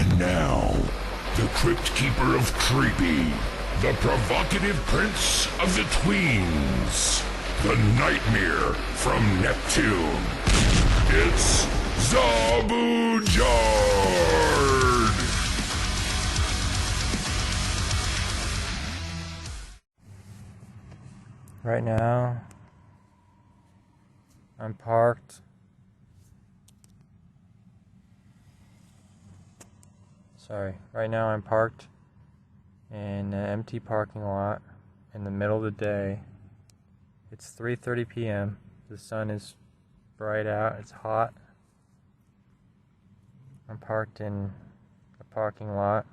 And now, the Crypt Keeper of Creepy, the provocative prince of the tweens, the nightmare from Neptune. It's Zabujard! Right now, I'm parked. Right now I'm parked in an empty parking lot in the middle of the day. It's 3:30 p.m. The sun is bright out. It's hot. I'm parked in a parking lot.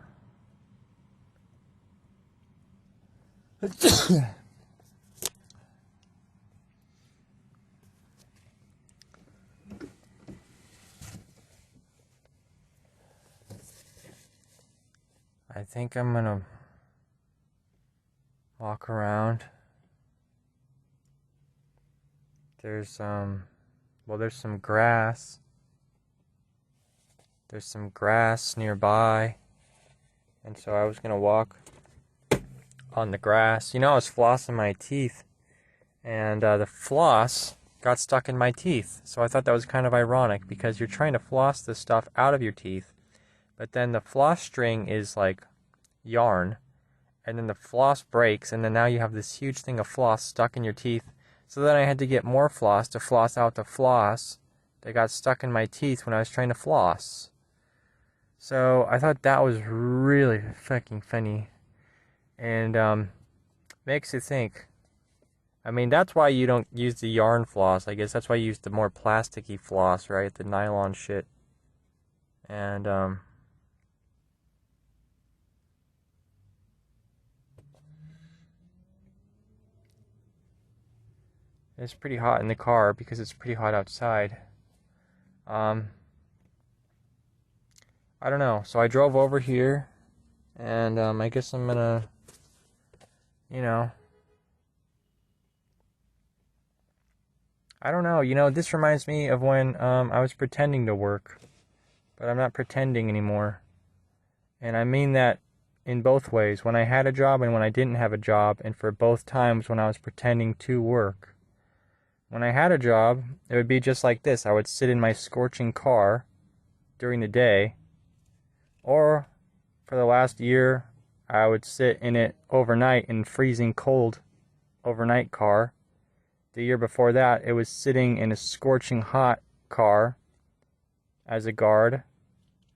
I think I'm gonna walk around. There's some grass. There's some grass nearby. And so I was gonna walk on the grass. You know, I was flossing my teeth, and the floss got stuck in my teeth. So I thought that was kind of ironic, because you're trying to floss this stuff out of your teeth, but then the floss string is like yarn, and then the floss breaks, and then now you have this huge thing of floss stuck in your teeth. So then I had to get more floss to floss out the floss that got stuck in my teeth when I was trying to floss. So I thought that was really fucking funny, and makes you think. I mean, that's why you don't use the yarn floss. I guess that's why you use the more plasticky floss, right? The nylon shit. And it's pretty hot in the car because it's pretty hot outside. I don't know. So I drove over here, and I guess I'm gonna, I don't know. This reminds me of when I was pretending to work, but I'm not pretending anymore. And I mean that in both ways, when I had a job and when I didn't have a job, and for both times when I was pretending to work. When I had a job, it would be just like this. I would sit in my scorching car during the day, or for the last year, I would sit in it overnight in freezing cold overnight car. The year before that, it was sitting in a scorching hot car as a guard.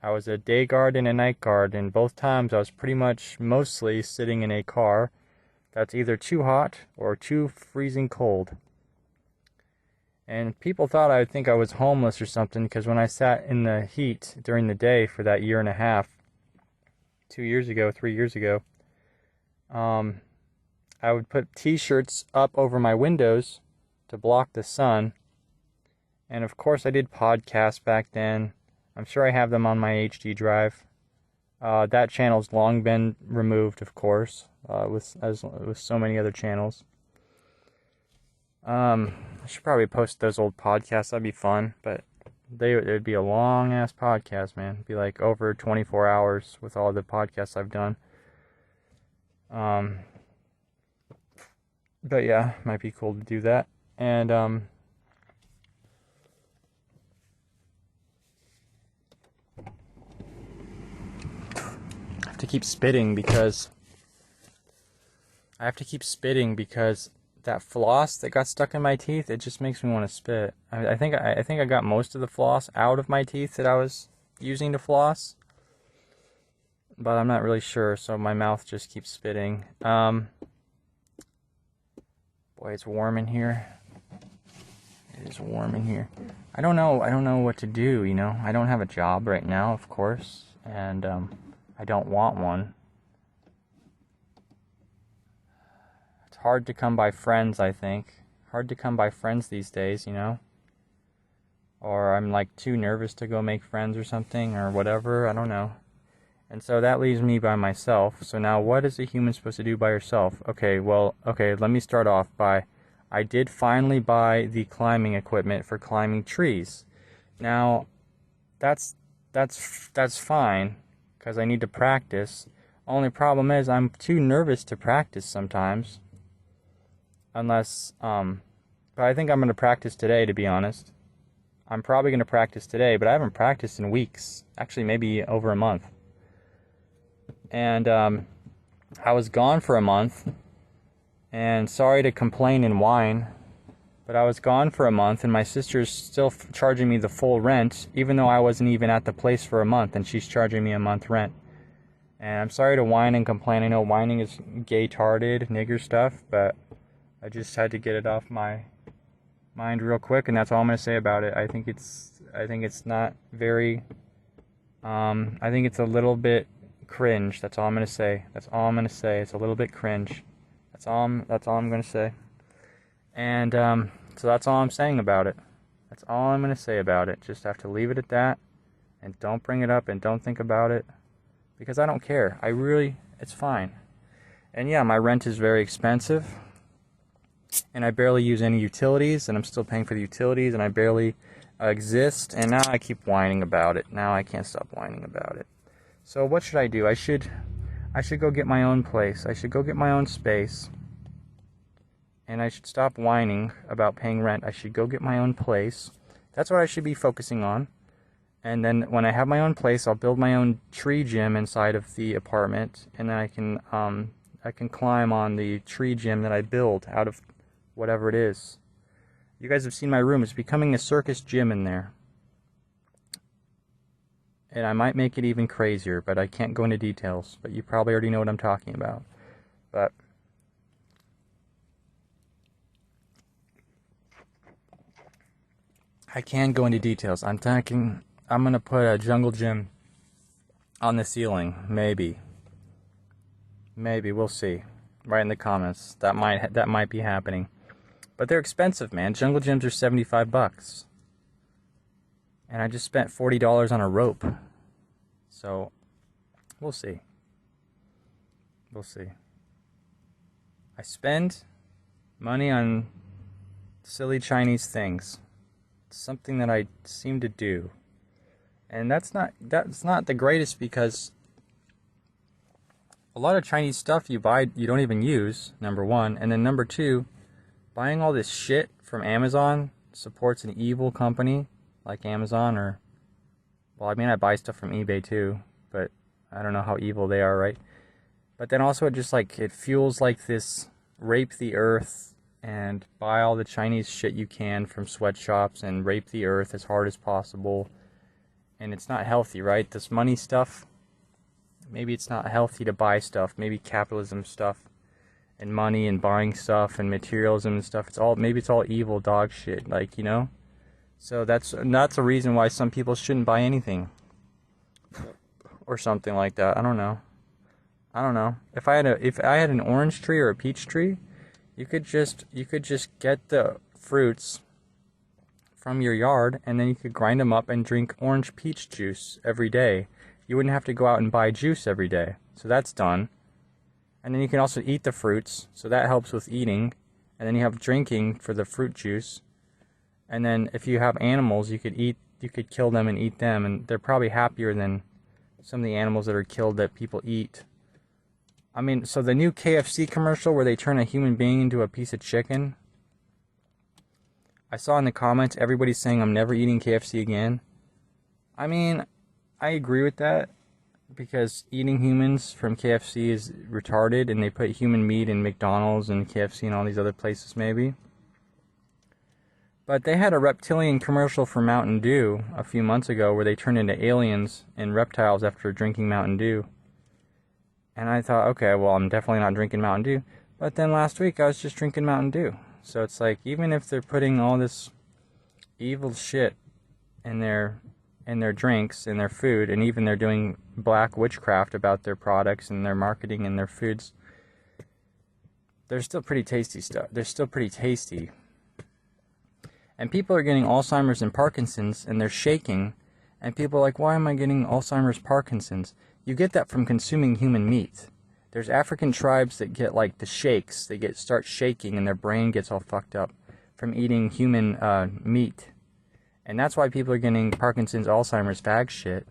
I was a day guard and a night guard, and both times I was pretty much mostly sitting in a car that's either too hot or too freezing cold. And people thought I would think I was homeless or something, because when I sat in the heat during the day for that year and a half, 3 years ago, I would put t-shirts up over my windows to block the sun. And of course I did podcasts back then. I'm sure I have them on my HD drive. That channel's long been removed, of course, with so many other channels. I should probably post those old podcasts. That'd be fun, but it would be a long ass podcast, man. It'd be like over 24 hours with all the podcasts I've done. But yeah, might be cool to do that. And I have to keep spitting because that floss that got stuck in my teeth, it just makes me want to spit. I think I got most of the floss out of my teeth that I was using to floss, but I'm not really sure, so my mouth just keeps spitting. Boy, it's warm in here. It is warm in here. I don't know what to do, I don't have a job right now, of course, and I don't want one. Hard to come by friends, I think. Hard to come by friends these days, Or I'm like too nervous to go make friends or something, or whatever, I don't know. And so that leaves me by myself. So now what is a human supposed to do by herself? Okay, let me start off by, I did finally buy the climbing equipment for climbing trees. Now, that's fine, because I need to practice. Only problem is I'm too nervous to practice sometimes. Unless, but I think I'm going to practice today, to be honest. I'm probably going to practice today, but I haven't practiced in weeks. Actually, maybe over a month. And I was gone for a month. And sorry to complain and whine, but I was gone for a month, and my sister's still charging me the full rent, even though I wasn't even at the place for a month, and she's charging me a month rent. And I'm sorry to whine and complain. I know whining is gay-tarded, nigger stuff, but I just had to get it off my mind real quick, and that's all I'm going to say about it. I think it's not very, I think it's a little bit cringe. That's all I'm going to say. That's all I'm going to say. It's a little bit cringe. That's all I'm going to say. And so that's all I'm saying about it. That's all I'm going to say about it. Just have to leave it at that, and don't bring it up, and don't think about it, because I don't care. It's fine. And yeah, my rent is very expensive, and I barely use any utilities, and I'm still paying for the utilities, and I barely exist, and now I keep whining about it. Now I can't stop whining about it. So what should I do? I should go get my own place. I should go get my own space. And I should stop whining about paying rent. I should go get my own place. That's what I should be focusing on. And then when I have my own place, I'll build my own tree gym inside of the apartment, and then I can climb on the tree gym that I build out of whatever it is. You guys have seen my room. It's becoming a circus gym in there. And I might make it even crazier, but I can't go into details. But you probably already know what I'm talking about. But I can go into details. I'm going to put a jungle gym on the ceiling. Maybe. We'll see. Write in the comments. That might be happening. But they're expensive, man. Jungle gyms are $75. And I just spent $40 on a rope. So, we'll see. We'll see. I spend money on silly Chinese things. It's something that I seem to do. And that's not the greatest, because a lot of Chinese stuff you buy you don't even use, number one. And then number two, buying all this shit from Amazon supports an evil company like Amazon, or, well, I mean, I buy stuff from eBay too, but I don't know how evil they are, right? But then also it fuels like this rape the earth and buy all the Chinese shit you can from sweatshops and rape the earth as hard as possible. And it's not healthy, right? This money stuff, maybe it's not healthy to buy stuff. Maybe capitalism stuff and money and buying stuff and materialism and stuff, maybe it's all evil dog shit, like, you know? So that's a reason why some people shouldn't buy anything. Or something like that. I don't know. If I had an orange tree or a peach tree, you could just get the fruits from your yard, and then you could grind them up and drink orange peach juice every day. You wouldn't have to go out and buy juice every day. So that's done. And then you can also eat the fruits, so that helps with eating. And then you have drinking for the fruit juice. And then if you have animals, you could kill them and eat them, and they're probably happier than some of the animals that are killed that people eat. I mean, so the new KFC commercial where they turn a human being into a piece of chicken, I saw in the comments everybody's saying I'm never eating KFC again. I mean, I agree with that, because eating humans from KFC is retarded, and they put human meat in McDonald's and KFC and all these other places maybe. But they had a reptilian commercial for Mountain Dew a few months ago where they turned into aliens and reptiles after drinking Mountain Dew. And I thought, okay, well, I'm definitely not drinking Mountain Dew. But then last week I was just drinking Mountain Dew. So it's like, even if they're putting all this evil shit in their drinks, in their food, and even they're doing black witchcraft about their products and their marketing and their foods, they're still pretty tasty stuff. They're still pretty tasty. And people are getting Alzheimer's and Parkinson's, and they're shaking. And people are like, why am I getting Alzheimer's, Parkinson's? You get that from consuming human meat. There's African tribes that get like the shakes. They start shaking and their brain gets all fucked up from eating human meat. And that's why people are getting Parkinson's, Alzheimer's, fag shit.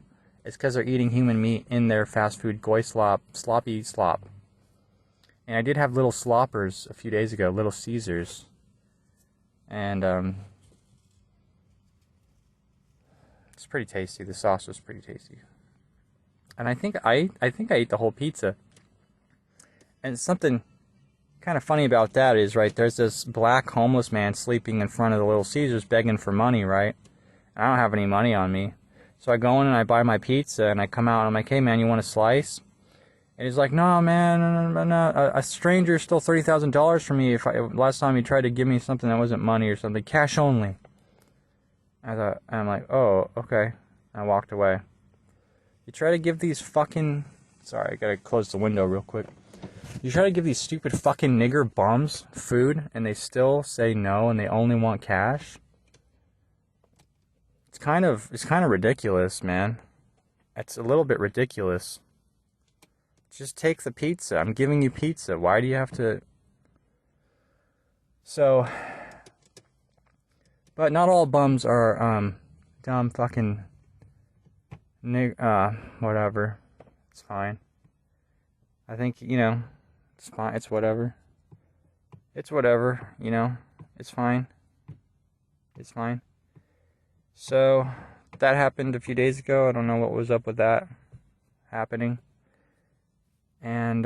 It's because they're eating human meat in their fast food sloppy slop. And I did have little sloppers a few days ago, Little Caesars. And it's pretty tasty. The sauce was pretty tasty. And I think I ate the whole pizza. And something kind of funny about that is, right, there's this black homeless man sleeping in front of the Little Caesars begging for money, right? And I don't have any money on me. So I go in and I buy my pizza and I come out and I'm like, hey man, you want a slice? And he's like, no man, no. A stranger stole $30,000 from me last time he tried to give me something that wasn't money or something, cash only. And I'm like, oh, okay. And I walked away. You try to give these fucking... Sorry, I gotta close the window real quick. You try to give these stupid fucking nigger bums food, and they still say no, and they only want cash. It's kind of ridiculous, man. It's a little bit ridiculous. Just take the pizza. I'm giving you pizza. Why do you have to... So... But not all bums are, dumb fucking... whatever. It's fine. I think, you know, it's fine. It's whatever. It's whatever, you know. It's fine. It's fine. So, that happened a few days ago. I don't know what was up with that happening. And,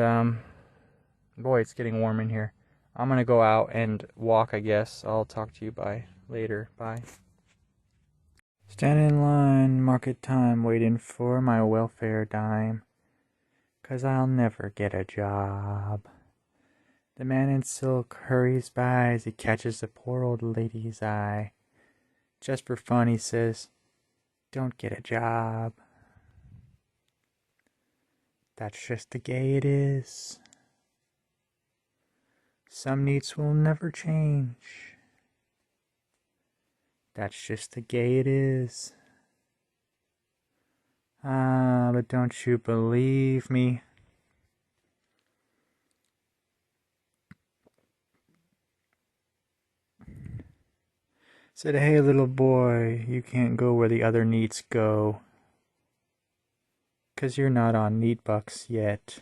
boy, it's getting warm in here. I'm gonna go out and walk, I guess. I'll talk to you later. Bye. Standing in line, market time, waiting for my welfare dime. 'Cause I'll never get a job. The man in silk hurries by as he catches the poor old lady's eye. Just for fun, he says, don't get a job. That's just the gay it is. Some NEETS will never change. That's just the gay it is. Ah, but don't you believe me? Said, hey little boy, you can't go where the other NEETs go. 'Cause you're not on NEET bucks yet.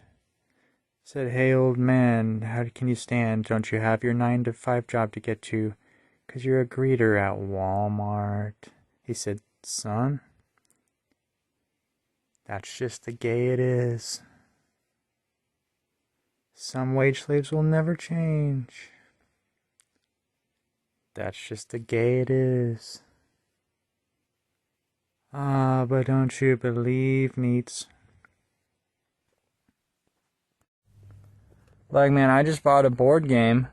Said, hey old man, how can you stand? Don't you have your 9-to-5 job to get to? 'Cause you're a greeter at Walmart. He said, son, that's just the gay it is. Some wage slaves will never change. That's just the gay it is. Ah, but don't you believe, NEETS? Like, man, I just bought a board game.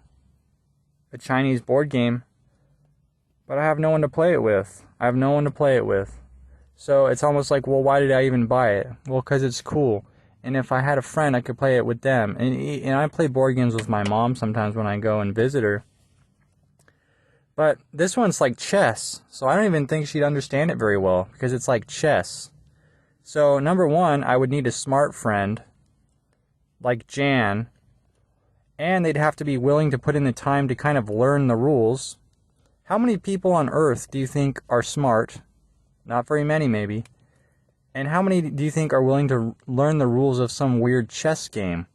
A Chinese board game. But I have no one to play it with. So it's almost like, well, why did I even buy it? Well, 'cause it's cool. And if I had a friend, I could play it with them. And I play board games with my mom sometimes when I go and visit her. But this one's like chess. So I don't even think she'd understand it very well. Because it's like chess. So, number one, I would need a smart friend. Like Jan. And they'd have to be willing to put in the time to kind of learn the rules. How many people on Earth do you think are smart? Not very many, maybe. And how many do you think are willing to learn the rules of some weird chess game?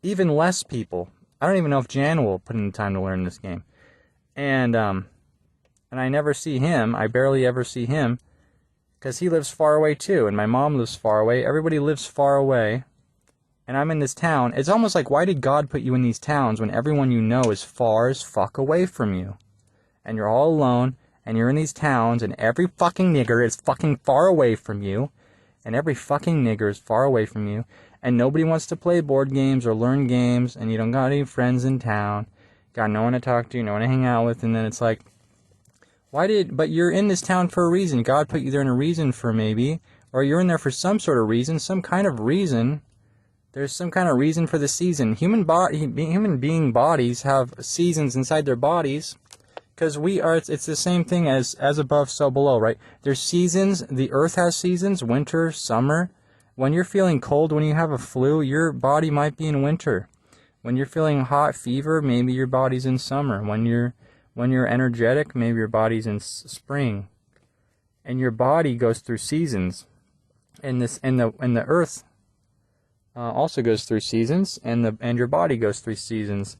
Even less people. I don't even know if Jan will put in the time to learn this game. And I never see him. I barely ever see him. Because he lives far away too. And my mom lives far away. Everybody lives far away. And I'm in this town. It's almost like, why did God put you in these towns when everyone you know is far as fuck away from you? And you're all alone. And you're in these towns. And every fucking nigger is fucking far away from you. And every fucking nigger is far away from you. And nobody wants to play board games or learn games. And you don't got any friends in town. Got no one to talk to, no one to hang out with, and then it's like, but you're in this town for a reason. God put you there in a reason for maybe, or you're in there for some sort of reason, some kind of reason. There's some kind of reason for the season. Human being bodies have seasons inside their bodies, because it's the same thing as above, so below, right? There's seasons, the earth has seasons, winter, summer. When you're feeling cold, when you have a flu, your body might be in winter. When you're feeling hot fever, maybe your body's in summer. When you're energetic, maybe your body's in spring. And your body goes through seasons. And the earth also goes through seasons, and your body goes through seasons.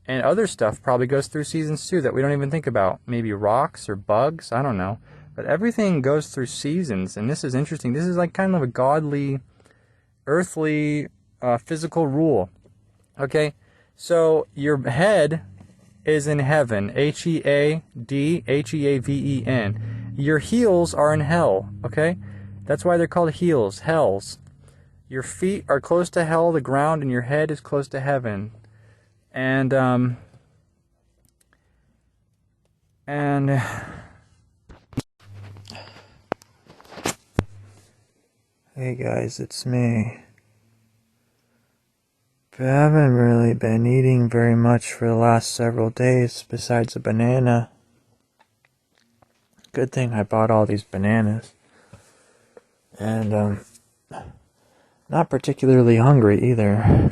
And other stuff probably goes through seasons too that we don't even think about. Maybe rocks or bugs, I don't know. But everything goes through seasons, and this is interesting. This is like kind of a godly, earthly, physical rule. Okay? So your head is in heaven. Headheaven. Your heels are in hell. Okay? That's why they're called heels, hells. Your feet are close to hell, the ground, and your head is close to heaven. And hey guys, it's me. But I haven't really been eating very much for the last several days besides a banana. Good thing I bought all these bananas. And not particularly hungry either.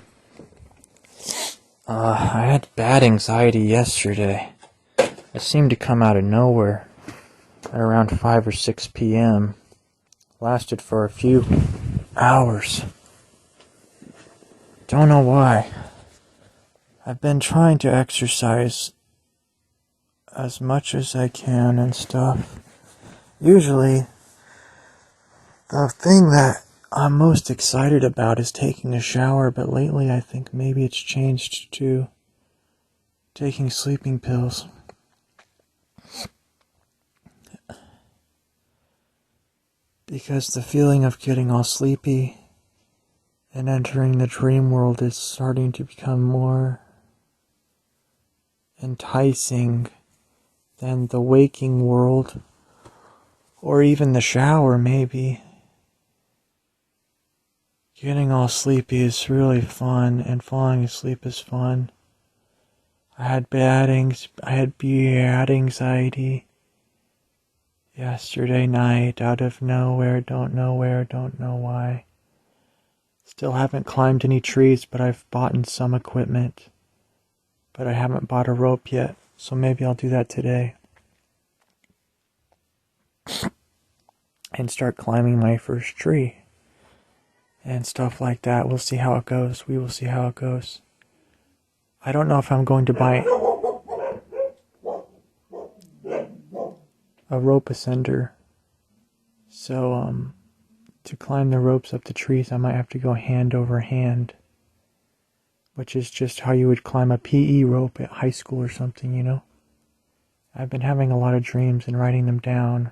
I had bad anxiety yesterday. It seemed to come out of nowhere at around 5 or 6 p.m. Lasted for a few hours. Don't know why. I've been trying to exercise as much as I can and stuff. Usually, the thing that I'm most excited about is taking a shower, but lately I think maybe it's changed to taking sleeping pills. Because the feeling of getting all sleepy and entering the dream world is starting to become more enticing than the waking world, or even the shower maybe. Getting all sleepy is really fun, and falling asleep is fun. I had bad anxiety yesterday night out of nowhere, don't know why. Still haven't climbed any trees, but I've bought some equipment. But I haven't bought a rope yet, so maybe I'll do that today. And start climbing my first tree. And stuff like that. We'll see how it goes. We will see how it goes. I don't know if I'm going to buy a rope ascender. So, to climb the ropes up the trees, I might have to go hand over hand. Which is just how you would climb a PE rope at high school or something, you know? I've been having a lot of dreams and writing them down.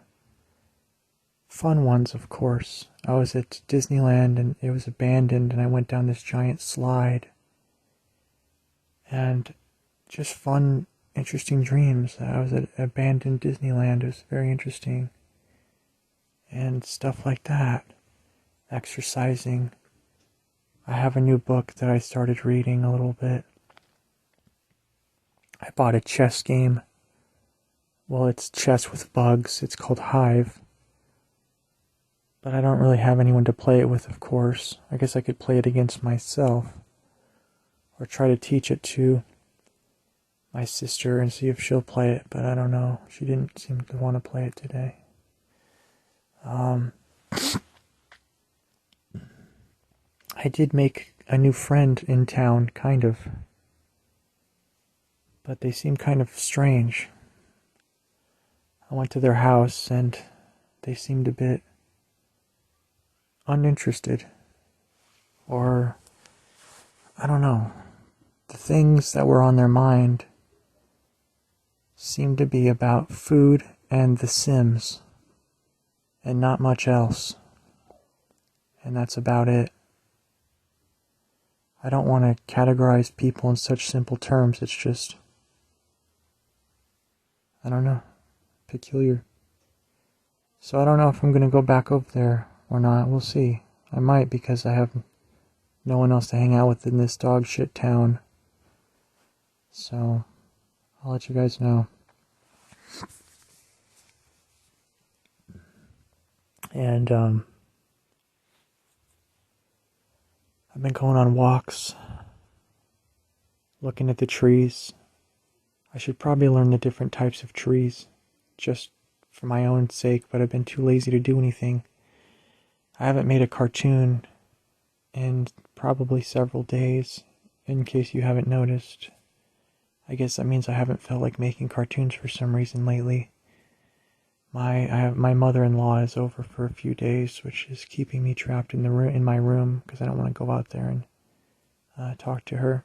Fun ones, of course. I was at Disneyland and it was abandoned and I went down this giant slide. And just fun, interesting dreams. I was at abandoned Disneyland. It was very interesting. And stuff like that. Exercising. I have a new book that I started reading a little bit. I bought a chess game. Well, it's chess with bugs. It's called Hive. But I don't really have anyone to play it with, of course. I guess I could play it against myself. Or try to teach it to my sister and see if she'll play it. But I don't know. She didn't seem to want to play it today. I did make a new friend in town, kind of. But they seem kind of strange. I went to their house and they seemed a bit uninterested. Or, I don't know. The things that were on their mind seemed to be about food and The Sims. And not much else. And that's about it. I don't want to categorize people in such simple terms. It's just, I don't know, peculiar. So I don't know if I'm going to go back over there or not. We'll see. I might, because I have no one else to hang out with in this dog shit town. So I'll let you guys know. And I've been going on walks, looking at the trees. I should probably learn the different types of trees, just for my own sake, but I've been too lazy to do anything. I haven't made a cartoon in probably several days, in case you haven't noticed. I guess that means I haven't felt like making cartoons for some reason lately. My mother-in-law is over for a few days, which is keeping me trapped in my room because I don't want to go out there and talk to her.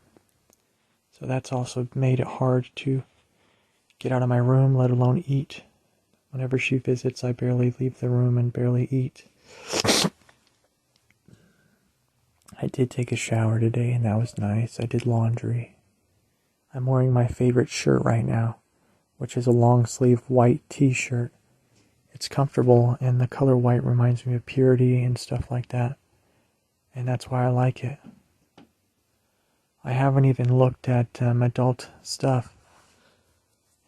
So that's also made it hard to get out of my room, let alone eat. Whenever she visits, I barely leave the room and barely eat. I did take a shower today, and that was nice. I did laundry. I'm wearing my favorite shirt right now, which is a long-sleeve white t-shirt. It's comfortable, and the color white reminds me of purity and stuff like that. And that's why I like it. I haven't even looked at adult stuff.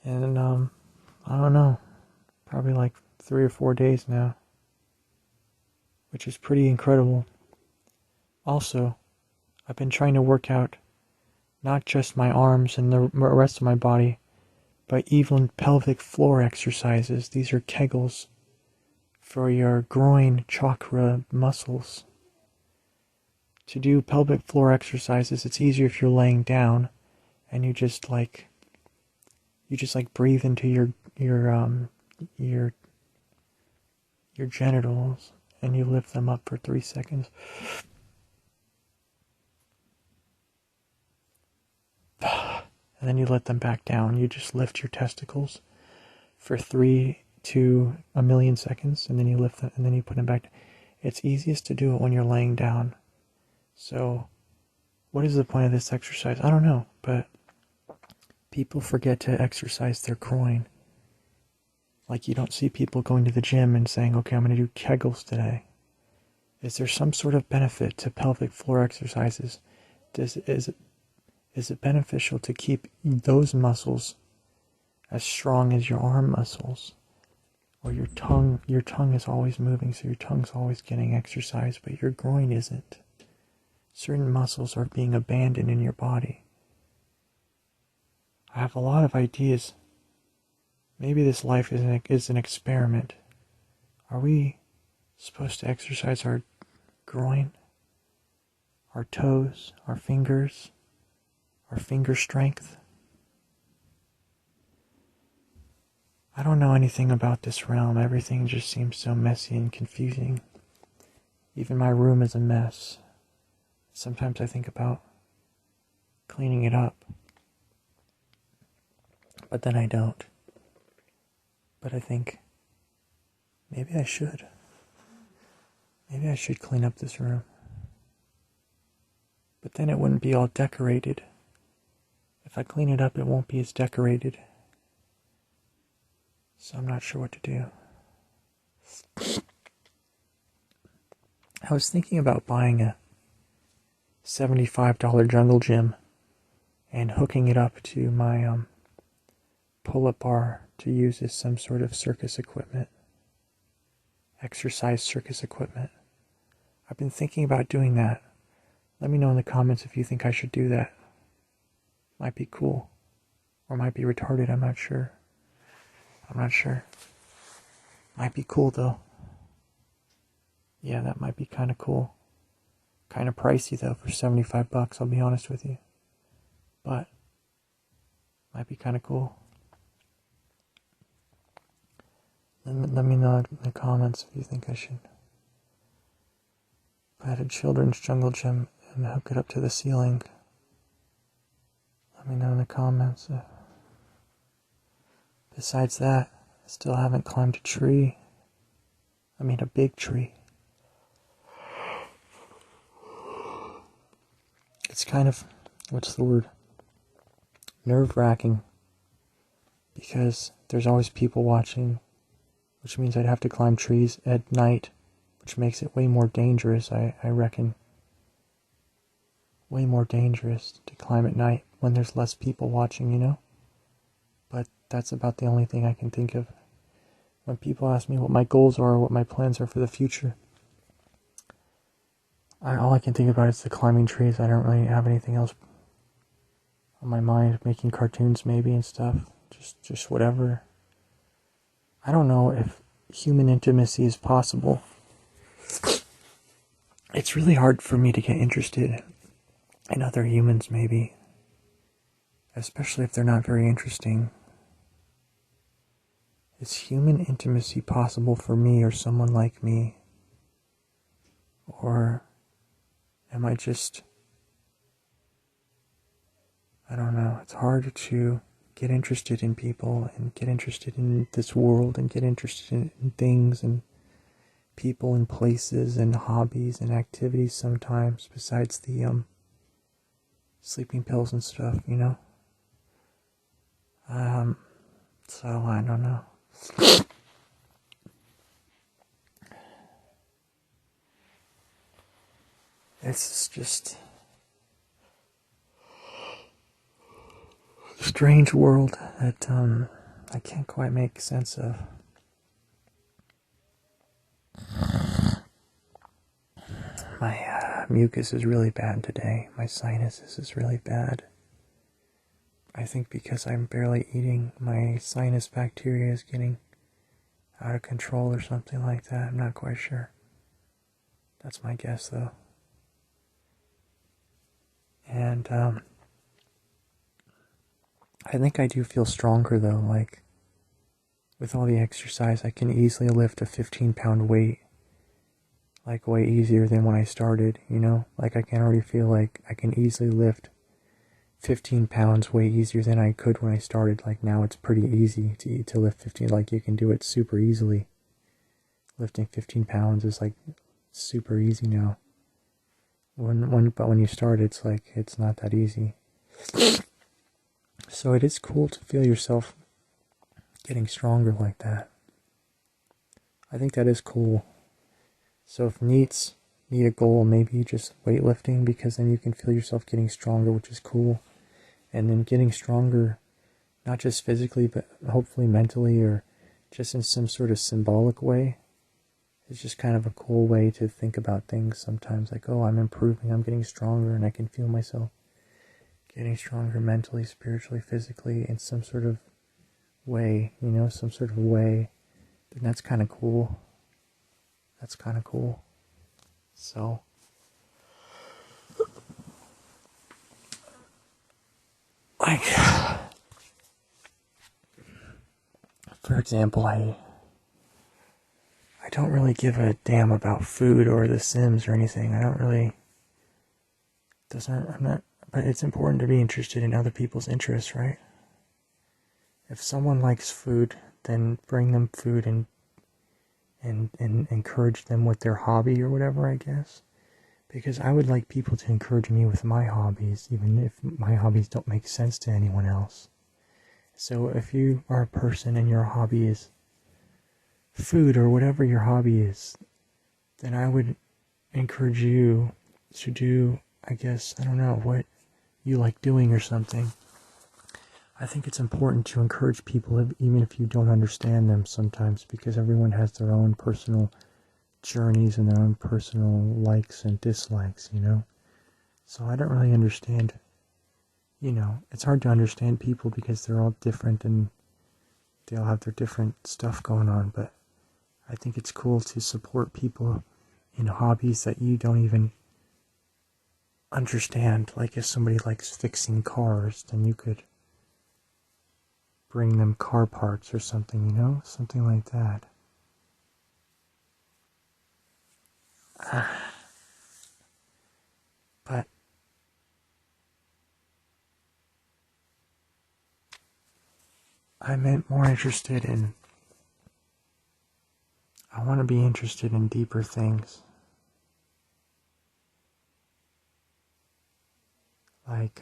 And, I don't know. Probably like 3 or 4 days now. Which is pretty incredible. Also, I've been trying to work out not just my arms and the rest of my body, but even pelvic floor exercises. These are Kegels for your groin chakra muscles. To do pelvic floor exercises, it's easier if you're laying down and you just breathe into your genitals and you lift them up for 3 seconds. And then you let them back down. You just lift your testicles for 3 to a million seconds, and then you lift them, and then you put them back. It's easiest to do it when you're laying down. So, what is the point of this exercise? I don't know, but people forget to exercise their groin. Like, you don't see people going to the gym and saying, okay, I'm going to do Kegels today. Is there some sort of benefit to pelvic floor exercises? Is it beneficial to keep those muscles as strong as your arm muscles? Or your tongue is always moving, so your tongue's always getting exercise, but your groin isn't. Certain muscles are being abandoned in your body. I have a lot of ideas. Maybe this life is an experiment. Are we supposed to exercise our groin, our toes, our fingers, our finger strength? I don't know anything about this realm. Everything just seems so messy and confusing. Even my room is a mess. Sometimes I think about cleaning it up. But then I don't. But I think maybe I should. Maybe I should clean up this room. But then it wouldn't be all decorated. If I clean it up, it won't be as decorated. So I'm not sure what to do. I was thinking about buying a $75 jungle gym and hooking it up to my pull-up bar to use as some sort of circus equipment. Exercise circus equipment. I've been thinking about doing that. Let me know in the comments if you think I should do that. Might be cool. Or might be retarded, I'm not sure. Might be cool though. Yeah, that might be kind of cool. Kind of pricey though for $75, I'll be honest with you. But, might be kind of cool. Let me know in the comments if you think I should buy a children's jungle gym and hook it up to the ceiling. Let me know in the comments. Besides that, I still haven't climbed a tree. I mean a big tree. It's kind of, what's the word? Nerve-wracking. Because there's always people watching, which means I'd have to climb trees at night, which makes it way more dangerous, I reckon. Way more dangerous to climb at night when there's less people watching, you know? But that's about the only thing I can think of. When people ask me what my goals are or what my plans are for the future, all I can think about is the climbing trees. I don't really have anything else on my mind. Making cartoons maybe and stuff. Just whatever. I don't know if human intimacy is possible it's really hard for me to get interested in other humans, maybe. Especially if they're not very interesting. Is human intimacy possible for me or someone like me? Or am I just... I don't know. It's hard to get interested in people and get interested in this world and get interested in things and people and places and hobbies and activities sometimes, besides the sleeping pills and stuff, you know? So I don't know. It's just a strange world that I can't quite make sense of. My mucus is really bad today. My sinuses is really bad. I think because I'm barely eating, my sinus bacteria is getting out of control or something like that. I'm not quite sure. That's my guess, though. And I think I do feel stronger, though. Like, with all the exercise, I can easily lift a 15-pound weight. Like, way easier than when I started, you know? Like, I can already feel like I can easily lift 15 pounds way easier than I could when I started. Like, now it's pretty easy to lift 15. Like, you can do it super easily. Lifting 15 pounds is, like, super easy now. But when you start, it's like, it's not that easy. So it is cool to feel yourself getting stronger like that. I think that is cool. So if NEETs need a goal, maybe just weightlifting, because then you can feel yourself getting stronger, which is cool. And then getting stronger, not just physically, but hopefully mentally, or just in some sort of symbolic way. It's just kind of a cool way to think about things sometimes. Like, oh, I'm improving, I'm getting stronger, and I can feel myself getting stronger mentally, spiritually, physically, in some sort of way, you know, some sort of way. And that's kind of cool. That's kind of cool. So, like, for example, I don't really give a damn about food or The Sims or anything. I don't really, but it's important to be interested in other people's interests, right? If someone likes food, then bring them food and encourage them with their hobby or whatever, I guess. Because I would like people to encourage me with my hobbies, even if my hobbies don't make sense to anyone else. So if you are a person and your hobby is food or whatever your hobby is, then I would encourage you to do, I guess, I don't know, what you like doing or something. I think it's important to encourage people even if you don't understand them sometimes, because everyone has their own personal journeys and their own personal likes and dislikes, you know? So I don't really understand, you know, it's hard to understand people because they're all different and they all have their different stuff going on, but I think it's cool to support people in hobbies that you don't even understand. Like if somebody likes fixing cars, then you could bring them car parts or something, you know? Something like that. But I meant more interested in, I want to be interested in deeper things. Like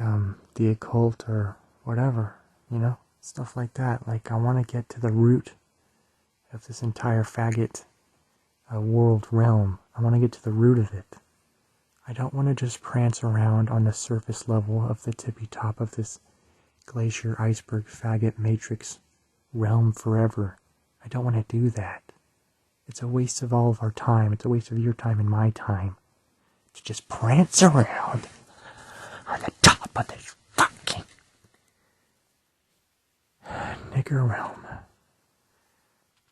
the occult or whatever, you know? Stuff like that. Like I want to get to the root of this entire faggot world realm. I want to get to the root of it. I don't want to just prance around on the surface level of the tippy top of this glacier iceberg faggot matrix realm forever. I don't want to do that. It's a waste of all of our time. It's a waste of your time and my time to just prance around on the top of this fucking nigger realm.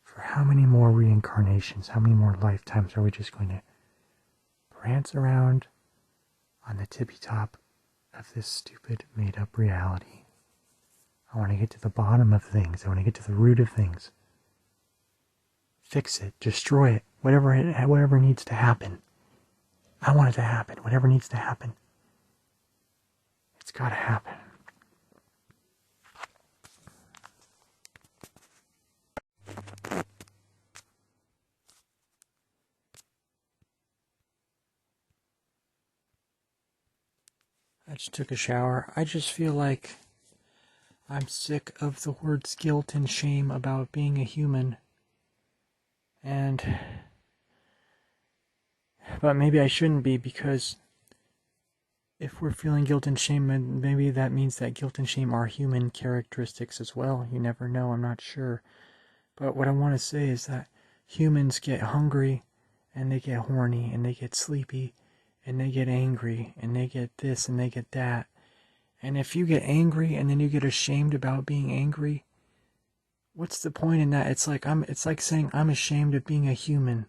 For how many more reincarnations, how many more lifetimes are we just going to prance around on the tippy top of this stupid made-up reality. I want to get to the bottom of things. I want to get to the root of things. Fix it. Destroy it. Whatever needs to happen. I want it to happen. Whatever needs to happen. It's got to happen. I just took a shower. I just feel like I'm sick of the words guilt and shame about being a human. But maybe I shouldn't be, because if we're feeling guilt and shame, maybe that means that guilt and shame are human characteristics as well. You never know, I'm not sure. But what I want to say is that humans get hungry, and they get horny, and they get sleepy, and they get angry, and they get this, and they get that. And if you get angry, and then you get ashamed about being angry, what's the point in that? It's like saying I'm ashamed of being a human.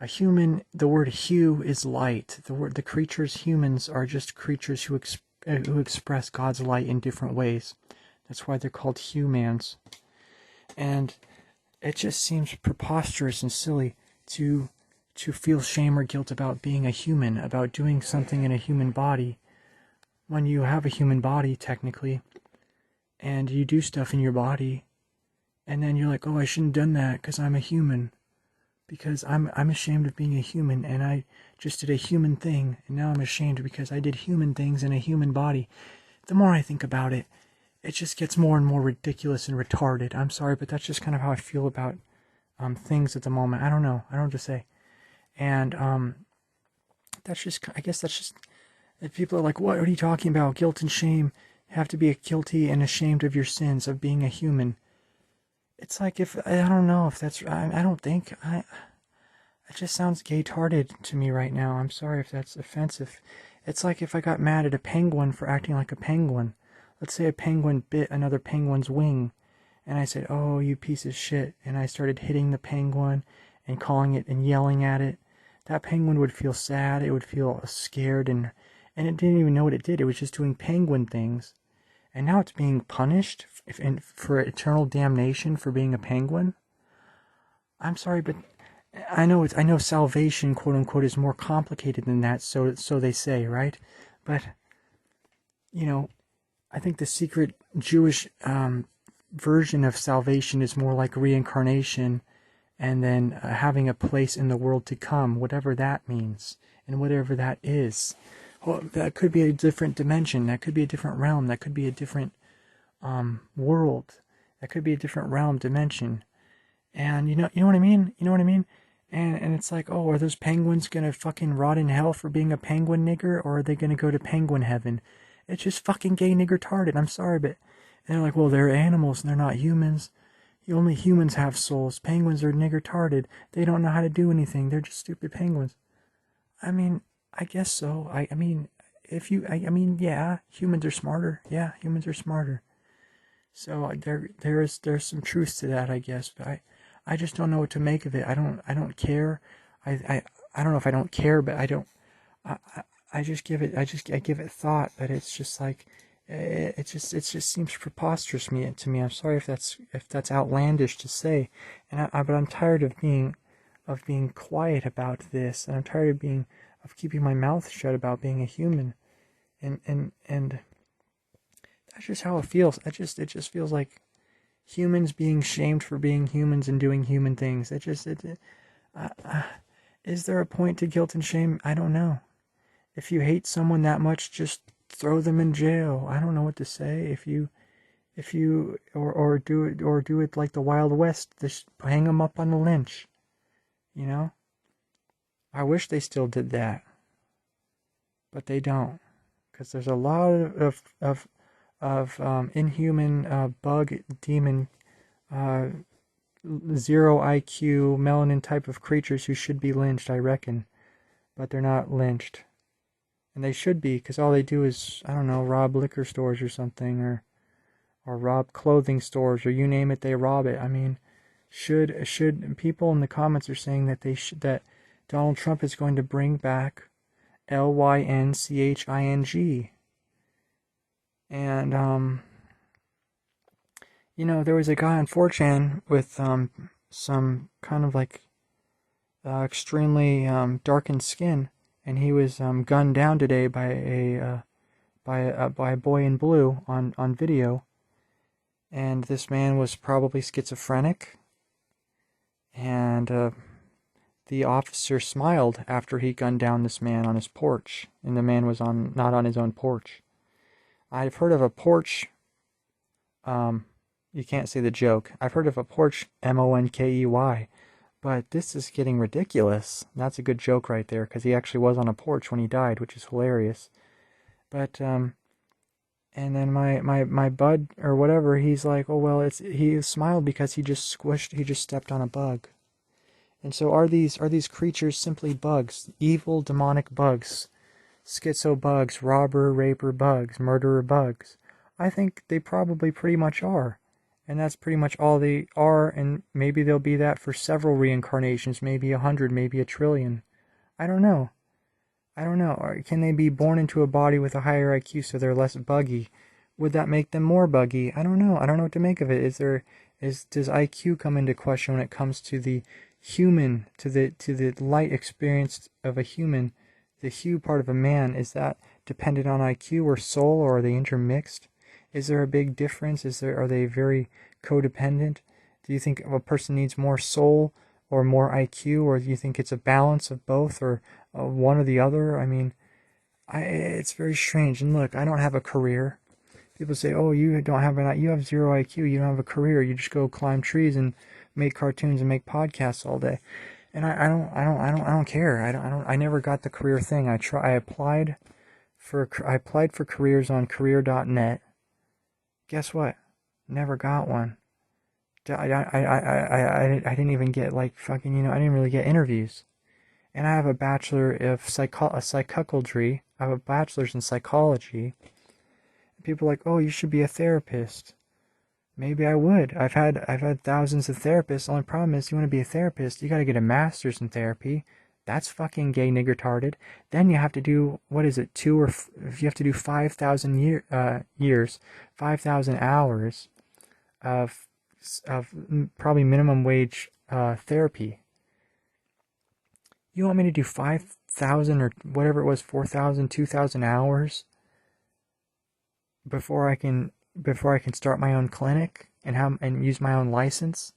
A human, the word hue is light. The creatures, humans, are just creatures who express God's light in different ways. That's why they're called humans. And it just seems preposterous and silly to feel shame or guilt about being a human, about doing something in a human body, when you have a human body, technically, and you do stuff in your body, and then you're like, oh, I shouldn't have done that because I'm a human. Because I'm ashamed of being a human, and I just did a human thing, and now I'm ashamed because I did human things in a human body. The more I think about it, it just gets more and more ridiculous and retarded. I'm sorry, but that's just kind of how I feel about things at the moment. I don't know. I don't know what to say. And that's just, I guess that's just, if people are like, what are you talking about? Guilt and shame. You have to be guilty and ashamed of your sins, of being a human. It's like, if I don't know if that's, I don't think, it just sounds gay-tarded to me right now. I'm sorry if that's offensive. It's like if I got mad at a penguin for acting like a penguin. Let's say a penguin bit another penguin's wing, and I said, oh, you piece of shit, and I started hitting the penguin and calling it and yelling at it. That penguin would feel sad, it would feel scared, and it didn't even know what it did. It was just doing penguin things. And now it's being punished for eternal damnation for being a penguin. I'm sorry, but I know salvation, quote unquote, is more complicated than that. So they say, right? But I think the secret Jewish version of salvation is more like reincarnation, and then having a place in the world to come, whatever that means, and whatever that is. Well, that could be a different dimension. That could be a different realm. That could be a different world. That could be a different realm, dimension. And you know what I mean? You know what I mean? And it's like, oh, are those penguins gonna fucking rot in hell for being a penguin nigger, or are they gonna go to penguin heaven? It's just fucking gay nigger tarded. I'm sorry, but and they're like, well, they're animals and they're not humans. Only humans have souls. Penguins are nigger tarded. They don't know how to do anything. They're just stupid penguins. I mean, I guess so. I mean, yeah, humans are smarter. Yeah, humans are smarter. So there's some truth to that, I guess. But I just don't know what to make of it. I don't care. I don't know if I don't care, but I don't. I give it thought. But it's just like it just seems preposterous to me. I'm sorry if that's outlandish to say, but I'm tired of being quiet about this, and I'm tired of keeping my mouth shut about being a human, and that's just how it feels. It just feels like humans being shamed for being humans and doing human things. Is there a point to guilt and shame? I don't know. If you hate someone that much, just throw them in jail. I don't know what to say. If you do it like the Wild West, just hang them up on the lynch. I wish they still did that, but they don't, because there's a lot of inhuman bug demon 0 IQ melanin type of creatures who should be lynched, I reckon, but they're not lynched, and they should be, because all they do is, I don't know, rob liquor stores or something, or rob clothing stores, or you name it, they rob it. I mean, should people in the comments are saying that Donald Trump is going to bring back Lynching. And, there was a guy on 4chan with some kind of like extremely darkened skin, and he was gunned down today by a boy in blue on video. And this man was probably schizophrenic, and the officer smiled after he gunned down this man on his porch, and the man was not on his own porch. I've heard of a porch, you can't say the joke. I've heard of a porch, Monkey, but this is getting ridiculous. That's a good joke right there, because he actually was on a porch when he died, which is hilarious. But, and then my bud, or whatever, he's like, oh, well, he smiled because he just stepped on a bug. And so are these creatures simply bugs, evil, demonic bugs, schizo bugs, robber, raper bugs, murderer bugs? I think they probably pretty much are. And that's pretty much all they are, and maybe they'll be that for several reincarnations, maybe 100, maybe 1 trillion. I don't know. Or can they be born into a body with a higher IQ so they're less buggy? Would that make them more buggy? I don't know. I don't know what to make of it. Does IQ come into question when it comes to the human, to the light experience of a human, the hue part of a man? Is that dependent on IQ or soul, or are they intermixed? Is there a big difference? Are they very codependent? Do you think a person needs more soul or more IQ, or do you think it's a balance of both, or one or the other? I mean, it's very strange. And look, I don't have a career. People say, "Oh, you have 0 IQ. You don't have a career. You just go climb trees and make cartoons and make podcasts all day." And I don't care. I never got the career thing. I applied for careers on career.net. Guess what? Never got one. I didn't even get fucking, I didn't really get interviews. And I have a bachelor of psychology. I have a bachelor's in psychology. And people are like, oh, you should be a therapist. Maybe I would. I've had thousands of therapists. The only problem is, you want to be a therapist, you got to get a master's in therapy. That's fucking gay nigger-tarded. Then you have to do, what is it, you have to do 5,000 years, 5,000 hours of probably minimum wage therapy. You want me to do 5,000 or whatever it was, 4,000, 2,000 hours before I can start my own clinic and use my own license?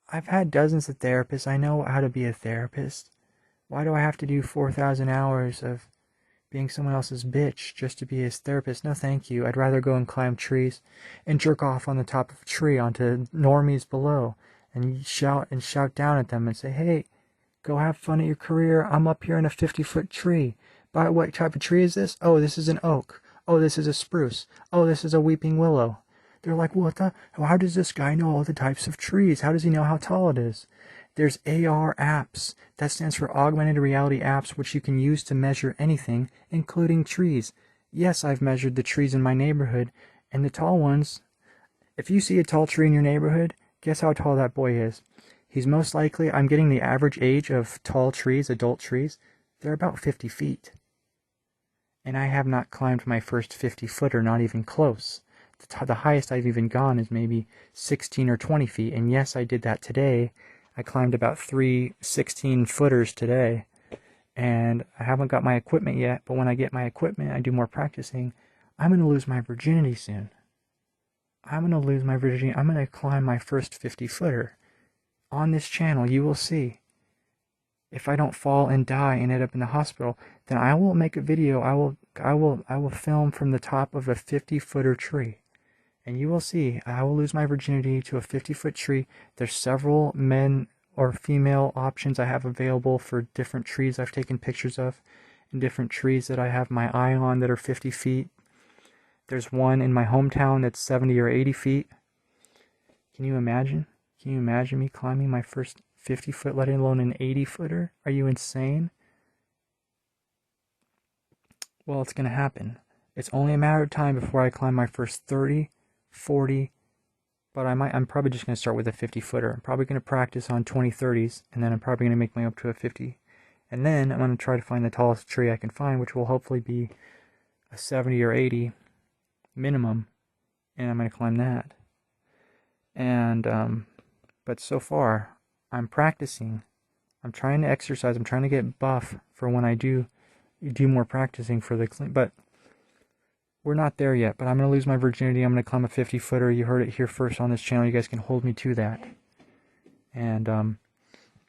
I've had dozens of therapists. I know how to be a therapist. Why do I have to do 4,000 hours of being someone else's bitch just to be his therapist? No, thank you. I'd rather go and climb trees and jerk off on the top of a tree onto normies below and shout down at them and say, hey, go have fun at your career. I'm up here in a 50-foot tree. But what type of tree is this? Oh, this is an oak. Oh, this is a spruce. Oh, this is a weeping willow. They're like, how does this guy know all the types of trees? How does he know how tall it is? There's AR apps. That stands for augmented reality apps, which you can use to measure anything, including trees. Yes, I've measured the trees in my neighborhood, and the tall ones. If you see a tall tree in your neighborhood, guess how tall that boy is. He's most likely, I'm getting the average age of tall trees, adult trees, they're about 50 feet. And I have not climbed my first 50-footer, not even close. The highest I've even gone is maybe 16 or 20 feet. And yes, I did that today. I climbed about 3 16-footers today. And I haven't got my equipment yet. But when I get my equipment, I do more practicing. I'm going to lose my virginity soon. I'm going to lose my virginity. I'm going to climb my first 50-footer. On this channel, you will see. If I don't fall and die and end up in the hospital, then I will make a video. I will film from the top of a 50-footer tree. And you will see, I will lose my virginity to a 50-foot tree. There's several men or female options I have available for different trees I've taken pictures of, and different trees that I have my eye on that are 50 feet. There's one in my hometown that's 70 or 80 feet. Can you imagine? Can you imagine me climbing my first 50-foot, let alone an 80-footer? Are you insane? Well, it's going to happen. It's only a matter of time before I climb my first 30, 40, but I'm probably just going to start with a 50-footer. I'm probably going to practice on 20-30s, and then I'm probably going to make my way up to a 50. And then I'm going to try to find the tallest tree I can find, which will hopefully be a 70 or 80 minimum, and I'm going to climb that. And, but so far, I'm practicing. I'm trying to exercise. I'm trying to get buff for when I do more practicing for the clean. But we're not there yet. But I'm going to lose my virginity. I'm going to climb a 50-footer. You heard it here first on this channel. You guys can hold me to that. And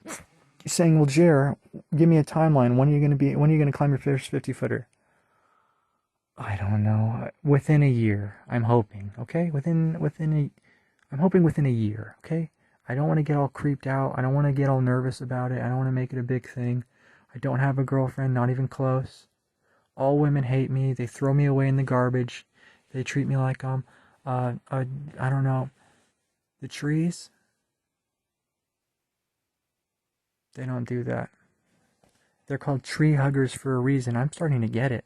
you're saying, well, Jer, give me a timeline. When are you going to climb your first 50-footer? I don't know. Within a year, I'm hoping. Okay, I'm hoping within a year. Okay. I don't want to get all creeped out. I don't want to get all nervous about it. I don't want to make it a big thing. I don't have a girlfriend, not even close. All women hate me. They throw me away in the garbage. They treat me like I don't know. The trees, they don't do that. They're called tree huggers for a reason. I'm starting to get it.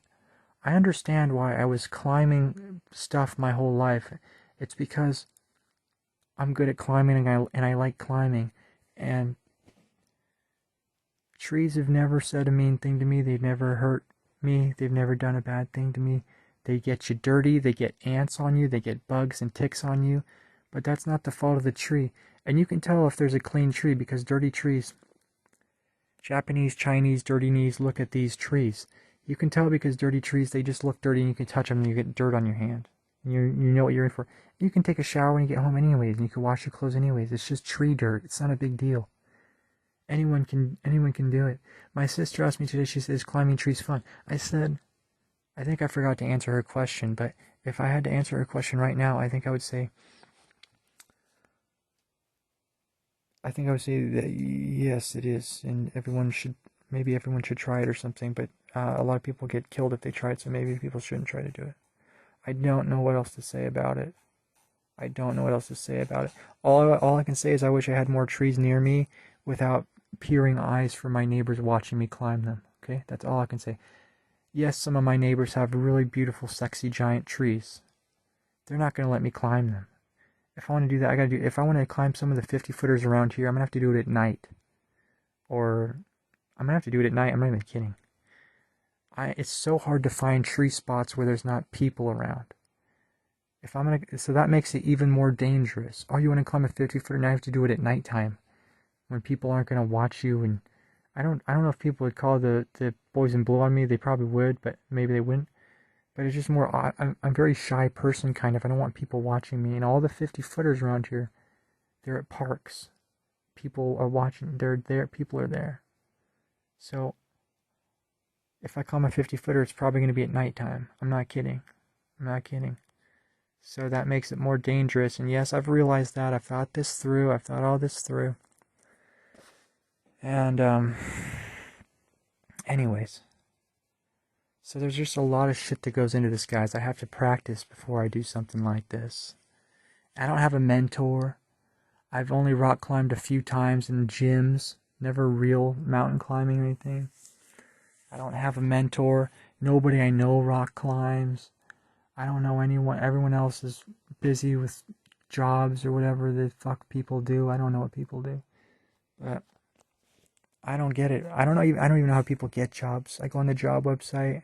I understand why I was climbing stuff my whole life. It's because I'm good at climbing and I like climbing. And trees have never said a mean thing to me. They've never hurt me. They've never done a bad thing to me. They get you dirty. They get ants on you. They get bugs and ticks on you. But that's not the fault of the tree. And you can tell if there's a clean tree because dirty trees, Japanese, Chinese, dirty knees, look at these trees. You can tell because dirty trees, they just look dirty and you can touch them and you get dirt on your hand. You know what you're in for. You can take a shower when you get home anyways, and you can wash your clothes anyways. It's just tree dirt. It's not a big deal. Anyone can do it. My sister asked me today, she says, climbing trees fun. I said, I think I forgot to answer her question, but if I had to answer her question right now, I think I would say that yes, it is, and maybe everyone should try it or something, but a lot of people get killed if they try it, so maybe people shouldn't try to do it. I don't know what else to say about it. All I can say is I wish I had more trees near me without peering eyes from my neighbors watching me climb them. Okay? That's all I can say. Yes, some of my neighbors have really beautiful, sexy, giant trees. They're not going to let me climb them. If I want to do that, if I want to climb some of the 50-footers around here, I'm going to have to do it at night. Or, I'm going to have to do it at night. I'm not even kidding. It's so hard to find tree spots where there's not people around. So that makes it even more dangerous. Oh, you want to climb a 50-footer, now you have to do it at nighttime, when people aren't going to watch you. And I don't know if people would call the boys in blue on me. They probably would, but maybe they wouldn't. But it's just more. I'm a very shy person, kind of. I don't want people watching me. And all the 50-footers around here, they're at parks. People are watching. They're there. People are there. So if I climb a 50-footer, it's probably going to be at nighttime. I'm not kidding. So that makes it more dangerous. And yes, I've realized that. I've thought all this through. And, anyways. So there's just a lot of shit that goes into this, guys. I have to practice before I do something like this. I don't have a mentor. I've only rock climbed a few times in gyms. Never real mountain climbing or anything. I don't have a mentor. Nobody I know rock climbs. I don't know anyone. Everyone else is busy with jobs or whatever the fuck people do. I don't know what people do. But I don't get it. I don't even know how people get jobs. I go on the job website.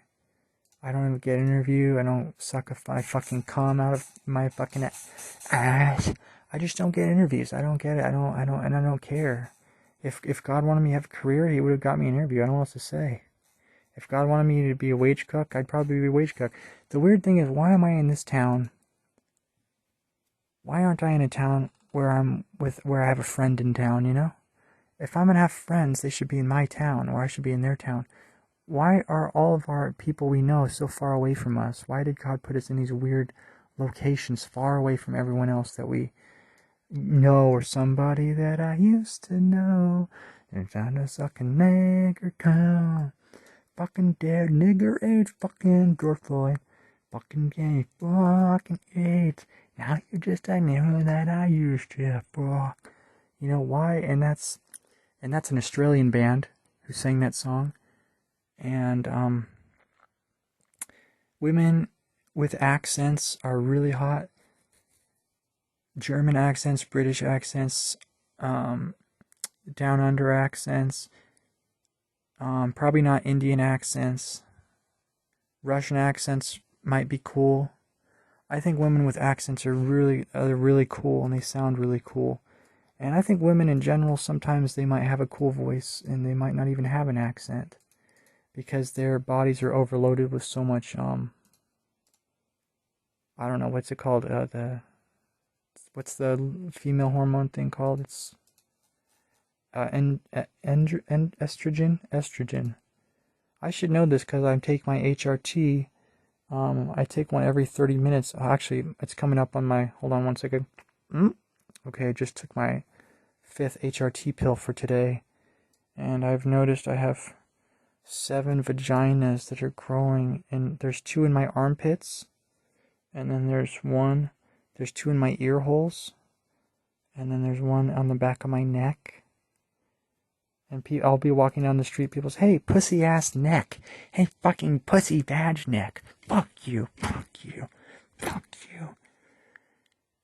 I don't even get an interview. I don't suck my fucking cum out of my fucking ass. I just don't get interviews. I don't get it. I don't care. If God wanted me to have a career, He would have got me an interview. I don't know what else to say. If God wanted me to be a wage cook, I'd probably be a wage cook. The weird thing is, why am I in this town? Why aren't I in a town where I have a friend in town, you know? If I'm gonna have friends, they should be in my town, or I should be in their town. Why are all of our people we know so far away from us? Why did God put us in these weird locations far away from everyone else that we know, or somebody that I used to know? And found a sucking nigger town. Fucking dead nigger age, fucking George Floyd. Fucking gay, fucking AIDS. Now you're just a nigger that I used to, bro. You know why? And that's an Australian band who sang that song. And women with accents are really hot. German accents, British accents, down under accents, probably not Indian accents. Russian accents might be cool. I think women with accents are really cool, and they sound really cool. And I think women in general, sometimes they might have a cool voice and they might not even have an accent because their bodies are overloaded with so much I don't know what's it called, what's the female hormone thing called? It's estrogen. I should know this because I take my HRT. I take one every 30 minutes. Actually, it's coming up on my, hold on one second. Okay, I just took my 5th HRT pill for today, and I've noticed I have 7 vaginas that are growing, and there's 2 in my armpits, and then there's 2 in my ear holes, and then there's 1 on the back of my neck. And I'll be walking down the street, people say, hey, pussy ass neck. Hey, fucking pussy vag neck. Fuck you, fuck you, fuck you.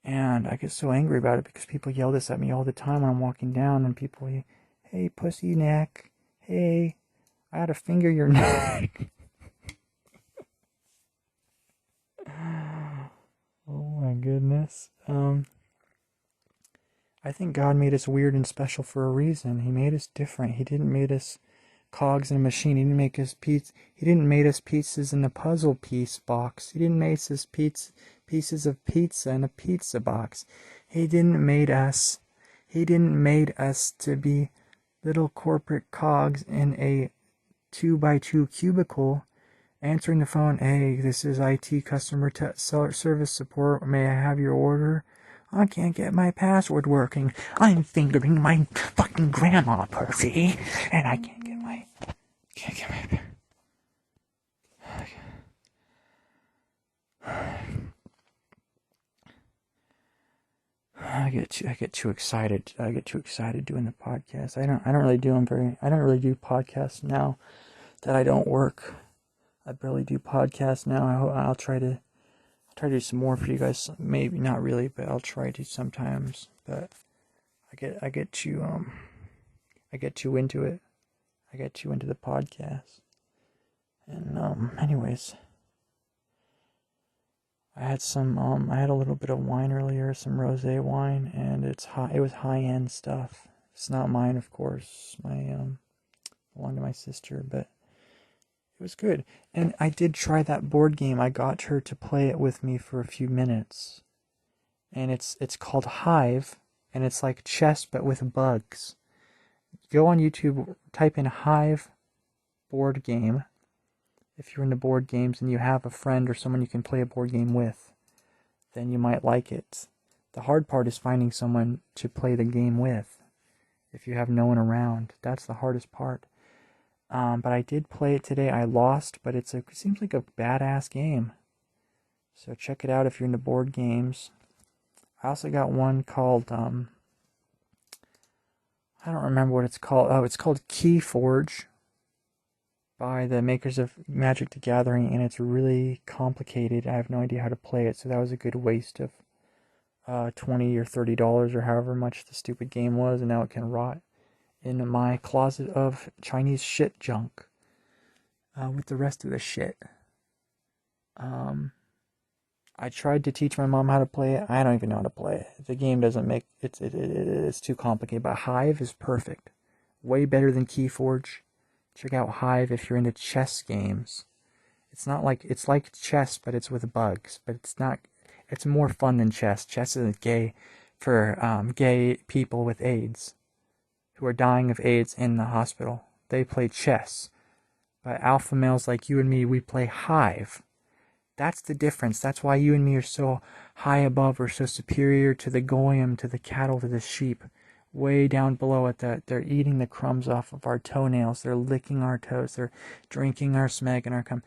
And I get so angry about it because people yell this at me all the time when I'm walking down, and people, hey, pussy neck. Hey, I had to finger your neck. Oh my goodness. I think God made us weird and special for a reason. He made us different. He didn't make us cogs in a machine. He didn't make us He didn't make us pieces in a puzzle piece box. He didn't make us pieces of pizza in a pizza box. He didn't make us to be little corporate cogs in a 2x2 cubicle answering the phone. Hey, this is IT customer service support. May I have your order? I can't get my password working. I'm fingering my fucking grandma, Percy, and I can't get my. I get too excited. I get too excited doing the podcast. I don't really do podcasts now that I don't work. I barely do podcasts now. I'll try to do some more for you guys. Maybe not really, but I'll try to sometimes. But I get too into it. I get too into the podcast. And anyways, I had a little bit of wine earlier, some rosé wine, and it was high-end stuff. It's not mine, of course. Belonged to my sister, but it was good. And I did try that board game. I got her to play it with me for a few minutes. And it's called Hive, and it's like chess but with bugs. Go on YouTube, type in Hive board game. If you're into board games and you have a friend or someone you can play a board game with, then you might like it. The hard part is finding someone to play the game with. If you have no one around, that's the hardest part. But I did play it today. I lost, but it seems like a badass game. So check it out if you're into board games. I also got one called, I don't remember what it's called. Oh, it's called Keyforge by the makers of Magic the Gathering, and it's really complicated. I have no idea how to play it, so that was a good waste of $20 or $30 or however much the stupid game was, and now it can rot in my closet of Chinese shit junk with the rest of the shit. I tried to teach my mom how to play it. I don't even know how to play it. The game doesn't make it's too complicated. But Hive is perfect, way better than Keyforge. Check out Hive if you're into chess games. It's like chess, but it's with bugs. But it's not. It's more fun than chess. Chess is gay for gay people with AIDS who are dying of AIDS in the hospital. They play chess. But alpha males like you and me, we play Hive. That's the difference. That's why you and me are so high above or so superior to the goyim, to the cattle, to the sheep. Way down below at that, they're eating the crumbs off of our toenails. They're licking our toes. They're drinking our smeg and our cum.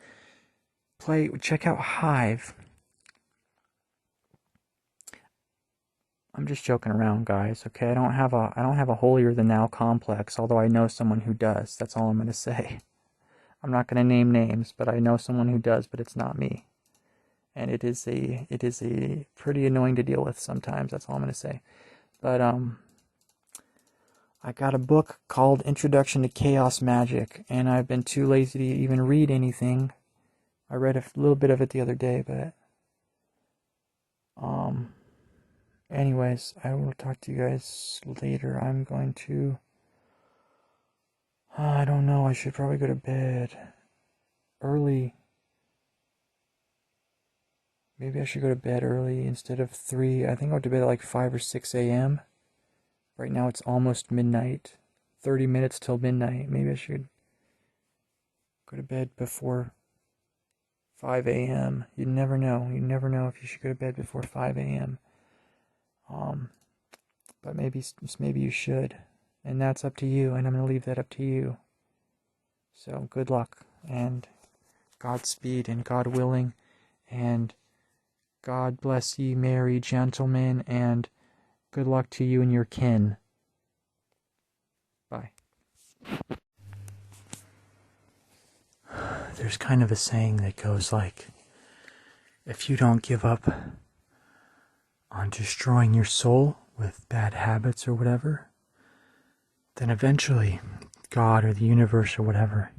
Check out Hive. I'm just joking around, guys. Okay, I don't have a holier than thou complex. Although I know someone who does. That's all I'm gonna say. I'm not gonna name names, but I know someone who does. But it's not me. and it is a pretty annoying to deal with sometimes. That's all I'm going to say. But I got a book called Introduction to Chaos Magic, and I've been too lazy to even read anything. I read a little bit of it the other day, but anyways, I will talk to you guys later. I'm going to, I don't know, I should probably go to bed early. Maybe I should go to bed early instead of 3. I think I'll go to bed at like 5 or 6 a.m. Right now it's almost midnight. 30 minutes till midnight. Maybe I should go to bed before 5 a.m. You never know. You never know if you should go to bed before 5 a.m. But maybe you should. And that's up to you, and I'm going to leave that up to you. So good luck, and Godspeed, and God willing, and God bless ye merry gentlemen, and good luck to you and your kin. Bye. There's kind of a saying that goes like, if you don't give up on destroying your soul with bad habits or whatever, then eventually God or the universe or whatever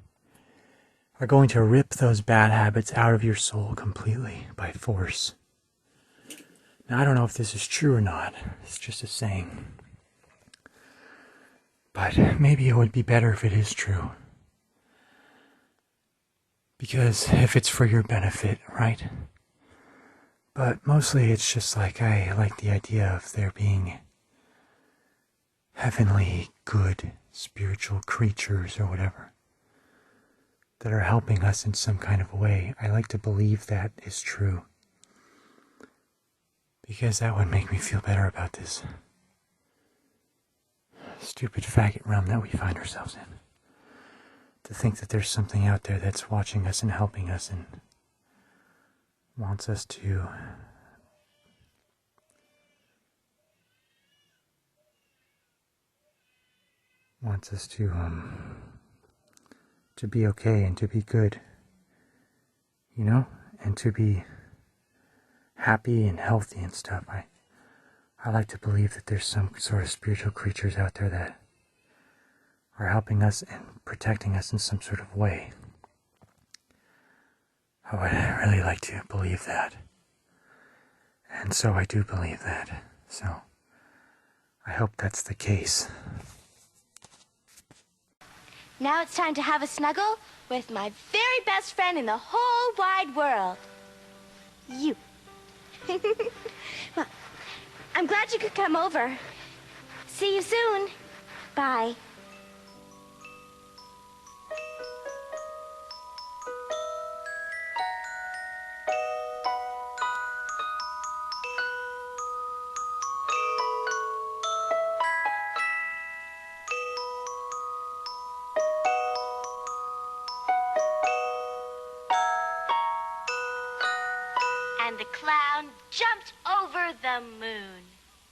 are going to rip those bad habits out of your soul completely by force. Now, I don't know if this is true or not. It's just a saying. But maybe it would be better if it is true. Because if it's for your benefit, right? But mostly it's just like I like the idea of there being heavenly, good, spiritual creatures or whatever that are helping us in some kind of way. I like to believe that is true. Because that would make me feel better about this stupid faggot realm that we find ourselves in. To think that there's something out there that's watching us and helping us and wants us to be okay and to be good, you know, and to be happy and healthy and stuff. I like to believe that there's some sort of spiritual creatures out there that are helping us and protecting us in some sort of way. I would really like to believe that. And so I do believe that. So I hope that's the case. Now it's time to have a snuggle with my very best friend in the whole wide world. You. Well, I'm glad you could come over. See you soon. Bye. And the clown jumped over the moon.